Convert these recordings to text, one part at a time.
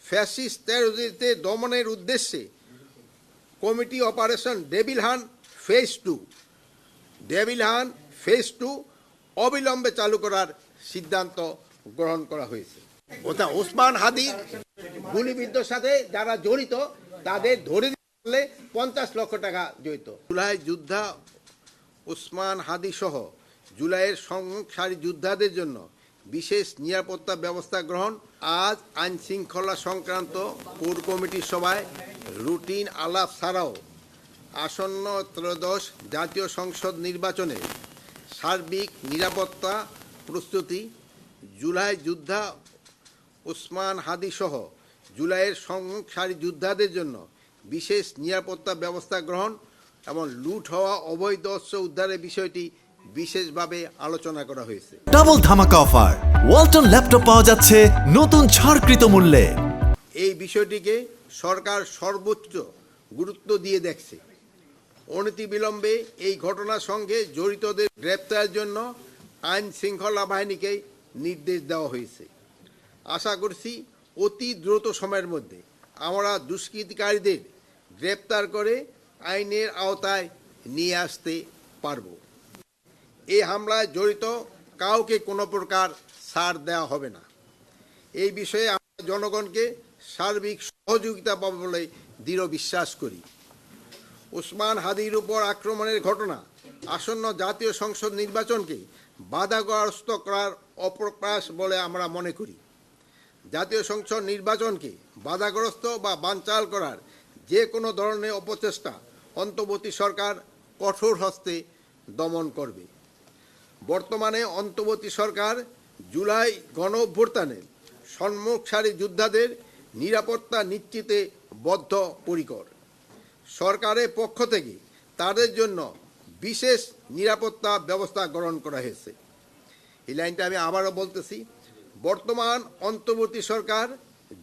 Fascist টেরোরিস্টদের দমনের উদ্দেশ্যে committee operation devil hunt phase 2 অবিলম্বে চালু করার সিদ্ধান্ত গ্রহণ করা হয়েছে। ওসমান হাদির গুলিবিদ্ধর সাথে যারা জড়িত তাদের ধরে দিলে 50 লক্ষ টাকা জড়িত। জুলাই যোদ্ধা ওসমান হাদি সহ জুলাইয়ের সম্মুখ সারি যোদ্ধাদের জন্য বিশেষ নিরাপত্তা ব্যবস্থা গ্রহণ। আজ আইন শৃঙ্খলা সংক্রান্ত কোর কমিটির সভায় রুটিন আলাপ ছাড়াও আসন্ন ত্রয়োদশ জাতীয় সংসদ নির্বাচনে সার্বিক নিরাপত্তা প্রস্তুতি, জুলাই যোদ্ধা ওসমান হাদি সহ জুলাইয়ের সম্মুখ সারি যোদ্ধাদের জন্য বিশেষ নিরাপত্তা ব্যবস্থা গ্রহণ এবং লুট হওয়া অবৈধ অস্ত্র উদ্ধারের বিষয়টি বিশেষভাবে আলোচনা করা হয়েছে। ডাবল ধামাকা অফার, ওয়ালটন ল্যাপটপ পাওয়া যাচ্ছে নতুন ছাড়কৃত মূল্যে। এই বিষয়টিকে সরকার সর্বোচ্চ গুরুত্ব দিয়ে দেখছে। অনতিবিলম্বে এই ঘটনার সঙ্গে জড়িতদের গ্রেপ্তারের জন্য আইন শৃঙ্খলা বাহিনীকে নির্দেশ দেওয়া হয়েছে। আশা করছি অতি দ্রুত সময়ের মধ্যে আমরা দুষ্কৃতিকারীদের গ্রেপ্তার করে আইনের আওতায় নিয়ে আসতে পারব। এই হামলায় জড়িত কাউকে কোনো প্রকার ছাড় দেওয়া হবে না। এই বিষয়ে আমরা জনগণকে সার্বিক সহযোগিতা পাবো বলে দৃঢ় বিশ্বাস করি। ওসমান হাদির উপর আক্রমণের ঘটনা আসন্ন জাতীয় সংসদ নির্বাচনকে বাধাগ্রস্ত করার অপপ্রয়াস বলে আমরা মনে করি। জাতীয় সংসদ নির্বাচনকে বাধাগ্রস্ত বা বানচাল করার যে কোনো ধরনের অপচেষ্টা অন্তর্বর্তী সরকার কঠোর হস্তে দমন করবে। বর্তমানে অন্তর্বর্তী সরকার জুলাই গণ অভ্যুত্থানের সম্মুখ সারি যোদ্ধাদের নিরাপত্তা নিশ্চিতে বদ্ধপরিকর। সরকারের পক্ষ থেকে তাদের জন্য বিশেষ নিরাপত্তা ব্যবস্থা গ্রহণ করা হয়েছে। এই লাইনটা আমি আবারও বলতেছি, বর্তমান অন্তর্বর্তী সরকার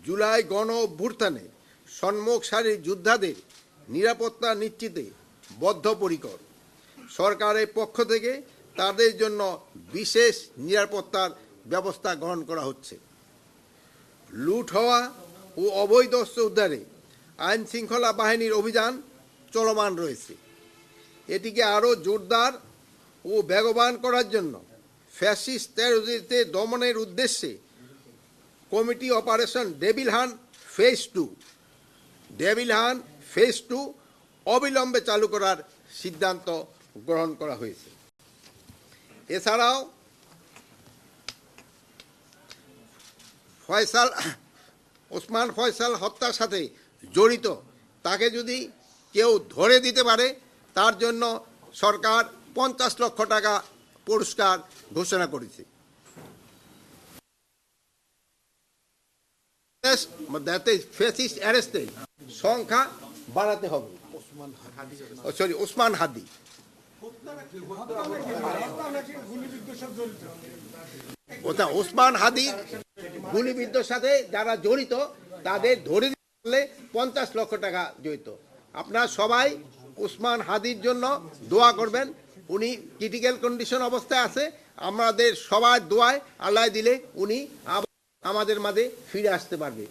জুলাই গণ অভ্যুত্থানে সম্মুখ সারির যোদ্ধাদের নিরাপত্তা নিশ্চিতে বদ্ধপরিকর। সরকারের পক্ষ থেকে তাদের জন্য বিশেষ নিরাপত্তার ব্যবস্থা গ্রহণ করা হচ্ছে। লুট হওয়া ও অবৈধ অস্ত্র উদ্ধারে আইন শৃঙ্খলা বাহিনীর অভিযান চলমান রয়েছে। এটিকে আরও জোরদার ও বেগবান করার জন্য ফ্যাসিস্ট টেরোরিস্টদের দমনের উদ্দেশ্যে committee operation devil hunt phase 2 অবিলম্বে চালু করার সিদ্ধান্ত গ্রহণ করা হয়েছে। এছাড়াও ওসমান ফয়সাল হত্যার সাথে জড়িত তাকে যদি কেউ ধরে দিতে পারে তার জন্য সরকার 50 লক্ষ টাকা পুরস্কার ঘোষণা করেছে। ফ্যাসিস্ট অ্যারেস্টের সংখ্যা বাড়াতে হবে। ওসমান হাদি ওসমান হাদির গুলিবিদ্ধর সাথে যারা জড়িত তাদের ধরে দিলে 50 লক্ষ টাকা জড়িত। আপনারা সবাই ওসমান হাদির জন্য দোয়া করবেন। উনি ক্রিটিক্যাল কন্ডিশন অবস্থায় আছে। আমাদের সবার দোয়ায় আল্লাহ দিলে উনি আমাদের মাঝে ফিরে আসতে পারবে।